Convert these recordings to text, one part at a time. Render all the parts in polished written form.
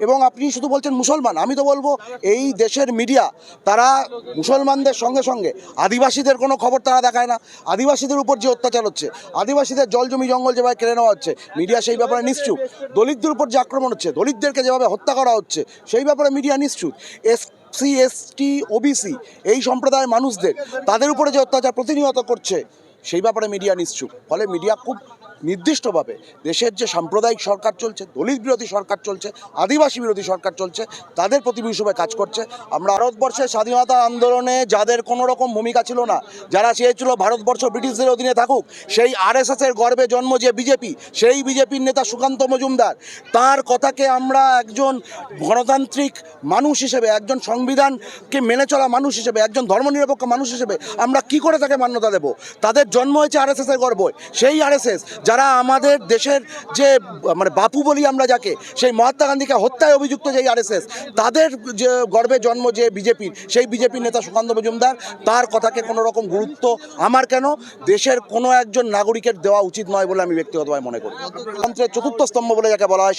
এবং আপনি শুধু বলছেন মুসলমান, আমি তো বলবো এই দেশের মিডিয়া তারা মুসলমানদের সঙ্গে সঙ্গে আদিবাসীদের কোনো খবর তারা দেখায় না। আদিবাসীদের উপর যে অত্যাচার হচ্ছে, আদিবাসীদের জল জমি জঙ্গল যেভাবে কেড়ে নেওয়া হচ্ছে, মিডিয়া সেই ব্যাপারে নিশ্চুপ। দলিতদের উপর যে আক্রমণ হচ্ছে, দলিতদেরকে যেভাবে হত্যা করা হচ্ছে, সেই ব্যাপারে মিডিয়া নিশ্চুপ। এসসি এসটি ওবিসি এই সম্প্রদায়ের মানুষদের তাদের উপরে যে অত্যাচার প্রতিনিয়ত করছে, সেই ব্যাপারে মিডিয়া নিশ্চুপ। ফলে মিডিয়া খুব নির্দিষ্টভাবে দেশের যে সাম্প্রদায়িক সরকার চলছে, দলিত বিরোধী সরকার চলছে, আদিবাসী বিরোধী সরকার চলছে, তাদের প্রতিবিম্ব হিসেবে কাজ করছে। আমরা ভারতবর্ষের স্বাধীনতা আন্দোলনে যাদের কোনো রকম ভূমিকা ছিল না, যারা চেয়েছিল ভারতবর্ষ ব্রিটিশদের অধীনে থাকুক, সেই আরএসএসের গর্বে জন্ম যে বিজেপি, সেই বিজেপির নেতা সুকান্ত মজুমদার, তার কথাকে আমরা একজন গণতান্ত্রিক মানুষ হিসেবে, একজন সংবিধানকে মেনে চলা মানুষ হিসেবে, একজন ধর্মনিরপেক্ষ মানুষ হিসেবে আমরা কি করে তাকে মান্যতা দেব? তাদের জন্ম হয়েছে আরএসএসের গর্বে। সেই আরএসএস যারা আমাদের দেশের যে বাপু বলি আমরা যাকে, সেই মহাত্মা গান্ধীকে হত্যায় অভিযুক্ত যেই আরএসএস, তাদের যে গর্বে জন্ম যে বিজেপির, সেই বিজেপির নেতা সুকান্ত মজুমদার, তার কথাকে কোনো রকম গুরুত্ব আমার কেন দেশের কোনো একজন নাগরিকের দেওয়া উচিত নয় বলে আমি ব্যক্তিগতভাবে মনে করি। গণতন্ত্রের চতুর্থ স্তম্ভ বলে যাকে বলা হয়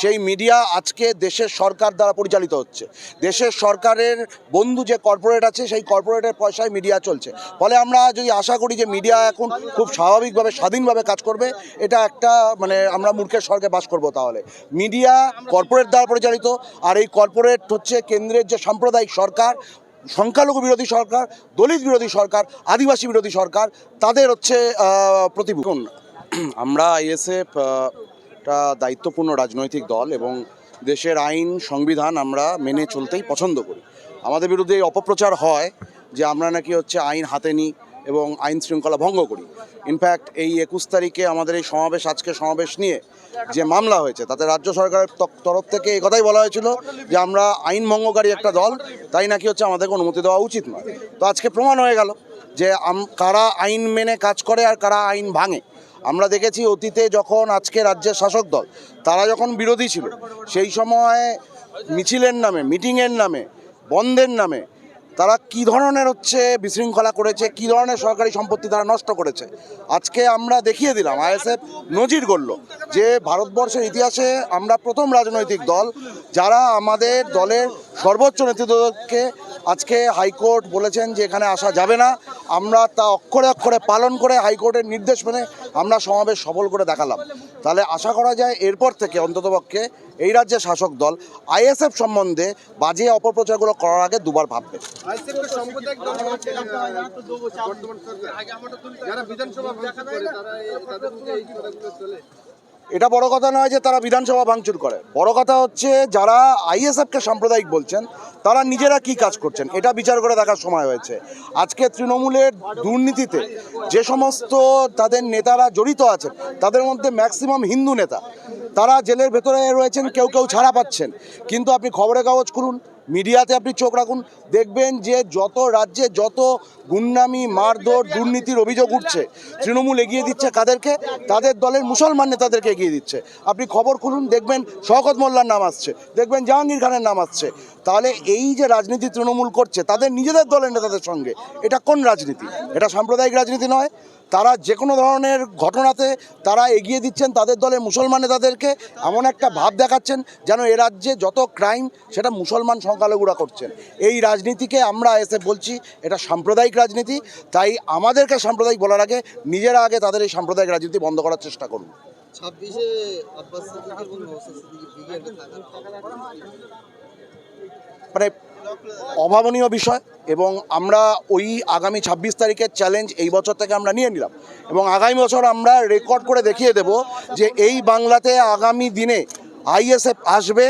সেই মিডিয়া আজকে দেশের সরকার দ্বারা পরিচালিত হচ্ছে। দেশের সরকারের বন্ধু যে কর্পোরেট আছে, সেই কর্পোরেটের পয়সায় মিডিয়া চলছে। ফলে আমরা যদি আশা করি যে মিডিয়া এখন খুব স্বাভাবিকভাবে স্বাধীনভাবে কাজ করবে, এটা একটা আমরা মূর্খের স্বর্গে বাস করব। তাহলে মিডিয়া কর্পোরেট দ্বারা পরিচালিত, আর এই কর্পোরেট হচ্ছে কেন্দ্রের যে সাম্প্রদায়িক সরকার, সংখ্যালঘু বিরোধী সরকার, দলিত বিরোধী সরকার, আদিবাসী বিরোধী সরকার, তাদের হচ্ছে প্রতিভূষণ। আমরা আইএসএফ একটা দায়িত্বপূর্ণ রাজনৈতিক দল এবং দেশের আইন সংবিধান আমরা মেনে চলতেই পছন্দ করি। আমাদের বিরুদ্ধে এই অপপ্রচার হয় যে আমরা নাকি আইন হাতে নিই এবং আইন শৃঙ্খলা ভঙ্গ করি। ইনফ্যাক্ট এই 21 তারিখে আমাদের এই আজকে সমাবেশ নিয়ে যে মামলা হয়েছে, তাতে রাজ্য সরকারের তরফ থেকে এই কথাই বলা হয়েছিল যে আমরা আইন ভঙ্গকারী একটা দল, তাই নাকি আমাদেরকে অনুমতি দেওয়া উচিত নয়। তো আজকে প্রমাণ হয়ে গেল যে কারা আইন মেনে কাজ করে আর কারা আইন ভাঙে। আমরা দেখেছি অতীতে যখন আজকে রাজ্যের শাসক দল তারা যখন বিরোধী ছিল, সেই সময় মিছিলের নামে, মিটিংয়ের নামে, বন্ধের নামে তারা কী ধরনের বিশৃঙ্খলা করেছে, কী ধরনের সরকারি সম্পত্তি তারা নষ্ট করেছে। আজকে আমরা দেখিয়ে দিলাম, আইএসএফ নজির গড়ল যে ভারতবর্ষের ইতিহাসে আমরা প্রথম রাজনৈতিক দল যারা আমাদের দলের সর্বোচ্চ নেতৃত্বকে আজকে হাইকোর্ট বলেছেন যে এখানে আসা যাবে না, আমরা তা অক্ষরে অক্ষরে পালন করে হাইকোর্টের নির্দেশ মেনে আমরা সমাবেশ সফল করে দেখালাম। তাহলে আশা করা যায় এরপর থেকে অন্ততপক্ষে এই রাজ্যের শাসক দল আইএসএফ সম্বন্ধে বাজে অপপ্রচারগুলো করার আগে দুবার ভাববে। এটা বড় কথা নয় যে তারা বিধানসভা ভাঙচুর করে, বড় কথা হচ্ছে যারা আইএসএফকে সাম্প্রদায়িক বলছেন তারা নিজেরা কি কাজ করছেন, এটা বিচার করে দেখার সময় হয়েছে। আজকে তৃণমূলের দুর্নীতিতে যে সমস্ত তাদের নেতারা জড়িত আছেন, তাদের মধ্যে ম্যাক্সিমাম হিন্দু নেতা, তারা জেলের ভেতরে রয়েছেন, কেউ কেউ ছাড়া পাচ্ছেন। কিন্তু আপনি খবরের কাগজ খুলুন, মিডিয়াতে আপনি চোখ রাখুন, দেখবেন যে যত রাজ্যে যত গুন্ডামি, মারধর, দুর্নীতির অভিযোগ উঠছে, তৃণমূল এগিয়ে দিচ্ছে কাদেরকে? তাদের দলের মুসলমান নেতাদেরকে এগিয়ে দিচ্ছে। আপনি খবর খুলুন, দেখবেন শওকত মোল্লার নাম আসছে, দেখবেন জাহাঙ্গীর খানের নাম আসছে। তাহলে এই যে রাজনীতি তৃণমূল করছে তাদের নিজেদের দলের নেতাদের সঙ্গে, এটা কোন রাজনীতি? এটা সাম্প্রদায়িক রাজনীতি নয়। তারা যে কোনো ধরনের ঘটনাতে তারা এগিয়ে দিচ্ছেন তাদের দলের মুসলমান নেতাদেরকে, এমন একটা ভাব দেখাচ্ছেন যেন এ রাজ্যে যত ক্রাইম সেটা মুসলমান সংখ্যালঘুরা করছেন। এই রাজনীতিকে আমরা এসে বলছি এটা সাম্প্রদায়িক রাজনীতি। তাই আমাদেরকে সাম্প্রদায়িক বলার আগে নিজেরা আগে তাদের এই সাম্প্রদায়িক রাজনীতি বন্ধ করার চেষ্টা করুন। অভাবনীয় বিষয়, এবং আমরা ওই আগামী 26 তারিখের চ্যালেঞ্জ এই বছর থেকে আমরা নিয়ে নিলাম, এবং আগামী বছর আমরা রেকর্ড করে দেখিয়ে দেব যে এই বাংলাতে আগামী দিনে আইএসএফ আসবে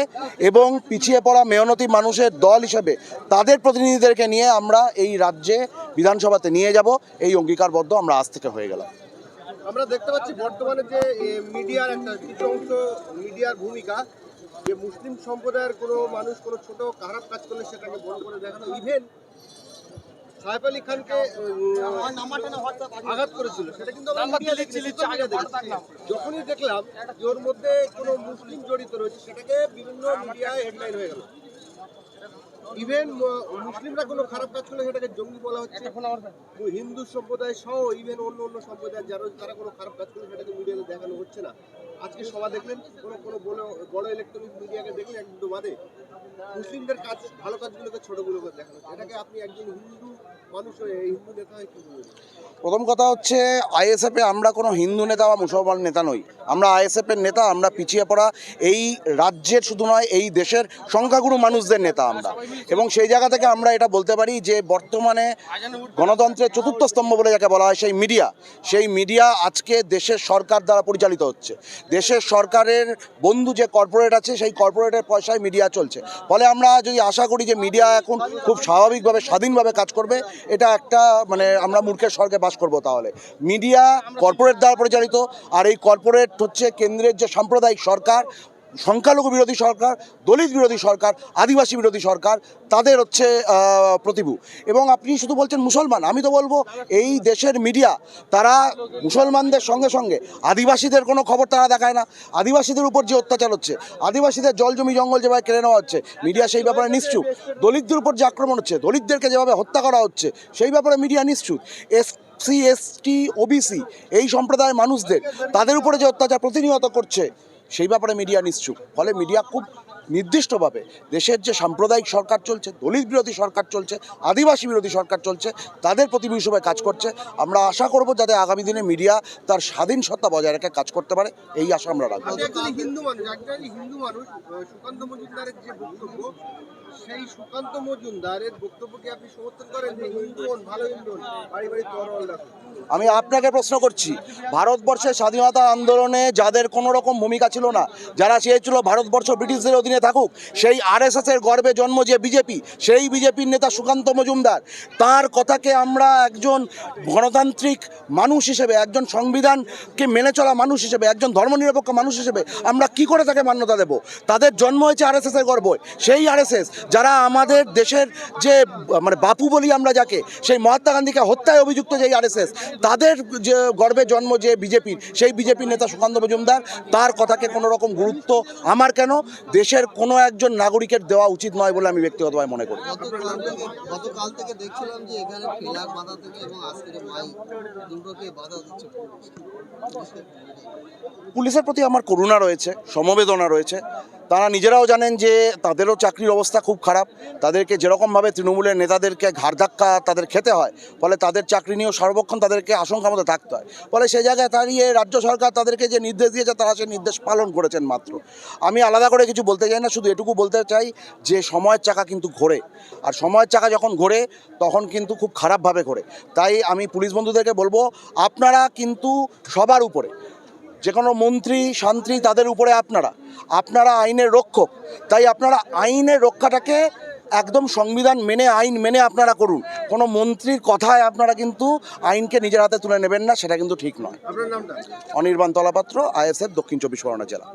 এবং পিছিয়ে পড়া মেহনতি মানুষের দল হিসেবে তাদের প্রতিনিধিদেরকে নিয়ে আমরা এই রাজ্যে বিধানসভাতে নিয়ে যাব। এই অঙ্গীকারবদ্ধ আমরা আজ থেকে হয়ে গেলাম। আমরা দেখতে পাচ্ছি বর্তমানে যে মিডিয়ার একটা কিছু অংশ, মিডিয়ার ভূমিকা যে মুসলিম সম্প্রদায়ের কোনো মানুষ কোনো ছোট খারাপ কাজ করলে সেটাকে বড় করে দেখানো, ইভেন সাইফ আলী খানকে আঘাত করেছিল, সেটা কিন্তু যখনই দেখলাম যে ওর মধ্যে কোনো মুসলিম জড়িত রয়েছে, সেটাকে বিভিন্ন মিডিয়ায় হেডলাইন হয়ে গেল। ইভেন মুসলিমরা কোনো খারাপ কাজ করলে সেটাকে জঙ্গি বলা হচ্ছে। হিন্দু সম্প্রদায় সহ ইভেন অন্য অন্য সম্প্রদায় যারা কোনো খারাপ কাজ করলে সেটাকে মিডিয়াতে দেখানো হচ্ছে না। আজকে সভা দেখলেন, কোনো বড় ইলেকট্রনিক মিডিয়াকে হিন্দু বাদে মুসলিমদের কাজ ভালো কাজগুলোকে ছোটগুলোকে দেখানো হচ্ছে। এটাকে আপনি একজন হিন্দু মানুষ হয়ে হিন্দু নেতা হয়ে কি বলবেন? প্রথম কথা হচ্ছে, আইএসএফে আমরা কোনো হিন্দু নেতা বা মুসলমান নেতা নই। আমরা আইএসএফের নেতা, আমরা পিছিয়ে পড়া এই রাজ্যের শুধু নয়, এই দেশের সংখ্যাগুরু মানুষদের নেতা আমরা। এবং সেই জায়গা থেকে আমরা এটা বলতে পারি যে বর্তমানে গণতন্ত্রের চতুর্থ স্তম্ভ বলে যাকে বলা হয় সেই মিডিয়া আজকে দেশের সরকার দ্বারা পরিচালিত হচ্ছে। দেশের সরকারের বন্ধু যে কর্পোরেট আছে, সেই কর্পোরেটের পয়সায় মিডিয়া চলছে। ফলে আমরা যদি আশা করি যে মিডিয়া এখন খুব স্বাভাবিকভাবে স্বাধীনভাবে কাজ করবে, এটা একটা আমরা মূর্খের স্বর্গে বাস করব। তাহলে মিডিয়া কর্পোরেট দ্বারা পরিচালিত, আর এই কর্পোরেট হচ্ছে কেন্দ্রের যে সাম্প্রদায়িক সরকার, সংখ্যালঘু বিরোধী সরকার, দলিত বিরোধী সরকার, আদিবাসী বিরোধী সরকার, তাদের হচ্ছে প্রতিভূ। এবং আপনি শুধু বলছেন মুসলমান, আমি তো বলবো এই দেশের মিডিয়া তারা মুসলমানদের সঙ্গে সঙ্গে আদিবাসীদের কোনো খবর তারা দেখায় না। আদিবাসীদের উপর যে অত্যাচার হচ্ছে, আদিবাসীদের জল জমি জঙ্গল যেভাবে কেড়ে নেওয়া হচ্ছে, মিডিয়া সেই ব্যাপারে নিশ্চুপ। দলিতদের উপর যে আক্রমণ হচ্ছে, দলিতদেরকে যেভাবে হত্যা করা হচ্ছে, সেই ব্যাপারে মিডিয়া নিশ্চুপ। SC ST OBC এই সম্প্রদায়ের মানুষদের, তাদের উপরে যে অত্যাচার প্রতিনিয়ত করছে, সেই ব্যাপারে মিডিয়া নিশ্চুপ। ফলে মিডিয়া খুব নির্দিষ্টভাবে দেশের যে সাম্প্রদায়িক সরকার চলছে, দলিত বিরোধী সরকার চলছে, আদিবাসী বিরোধী সরকার চলছে, তাদের প্রতিভূ হিসেবে কাজ করছে। আমরা আশা করব যাতে আগামী দিনে মিডিয়া তার স্বাধীন সত্তা বজায় রেখে কাজ করতে পারে, এই আশা আমরা রাখবো। আপনি একজন হিন্দু মানুষ, সুকান্ত মজুমদারের যে বক্তব্য, সেই সুকান্ত মজুমদারের বক্তব্যকে আপনি সমর্থন করেন যে হিন্দু হন, ভালো হিন্দু হন, বাড়ি বাড়ি তরোয়াল রাখুন? আমি আপনাকে প্রশ্ন করছি, ভারতবর্ষের স্বাধীনতা আন্দোলনে যাদের কোনো রকম ভূমিকা ছিল না, যারা চেয়েছিল ভারতবর্ষ ব্রিটিশদের অধীনে থাকুক, সেই RSSের গর্বে জন্ম যে বিজেপি, সেই বিজেপির নেতা সুকান্ত মজুমদার, তার কথাকে আমরা একজন গণতান্ত্রিক মানুষ হিসেবে, একজন সংবিধানকে মেনে চলা মানুষ হিসেবে, একজন ধর্মনিরপেক্ষ মানুষ হিসেবে আমরা কি করে তাকে মান্যতা দেব? তাদের জন্ম হয়েছে RSSের গর্বে। সেই RSS যারা আমাদের দেশের যে বাপু বলি আমরা যাকে, সেই মহাত্মা গান্ধীকে হত্যায় অভিযুক্ত যেই RSS, তাদের যে গর্বে জন্ম যে বিজেপির, সেই বিজেপির নেতা সুকান্ত মজুমদার, তার কথাকে কোনো রকম গুরুত্ব আমার কেন, দেশের কোনো একজন নাগরিকের দেওয়া উচিত নয় বলে আমি ব্যক্তিগতভাবে মনে করি। গতকাল থেকে দেখছিলাম যে এখানে ফ্ল্যাগ বাধা থেকে এবং আজকের মাইক দুটোকে বাধা দিচ্ছে পুলিশের প্রতি আমার করুণা রয়েছে, সমবেদনা রয়েছে। তারা নিজেরাও জানেন যে তাদেরও চাকরির অবস্থা খুব খারাপ। তাদেরকে যেরকমভাবে তৃণমূলের নেতাদেরকে ঘাড় ধাক্কা তাদের খেতে হয়, ফলে তাদের চাকরি নিয়েও সর্বক্ষণ তাদেরকে আশঙ্কার মধ্যে থাকতে হয়। ফলে সেই জায়গায় দাঁড়িয়ে রাজ্য সরকার তাদেরকে যে নির্দেশ দিয়েছে, তারা সেই নির্দেশ পালন করেছেন মাত্র। আমি আলাদা করে কিছু বলতে চাই না, শুধু এটুকু বলতে চাই যে সময়ের চাকা কিন্তু ঘোরে, আর সময়ের চাকা যখন ঘোরে তখন কিন্তু খুব খারাপভাবে ঘোরে। তাই আমি পুলিশ বন্ধুদেরকে বলবো, আপনারা কিন্তু সবার উপরে, যে কোনো মন্ত্রী শান্ত্রী, তাদের উপরে আপনারা আইনের রক্ষক। তাই আপনারা আইনের রক্ষাটাকে একদম সংবিধান মেনে, আইন মেনে আপনারা করুন। কোনো মন্ত্রীর কথায় আপনারা কিন্তু আইনকে নিজের হাতে তুলে নেবেন না, সেটা কিন্তু ঠিক নয়। আপনার নামটা? অনির্বাণ তলাপাত্র, ISF, দক্ষিণ 24 পরগনা জেলা।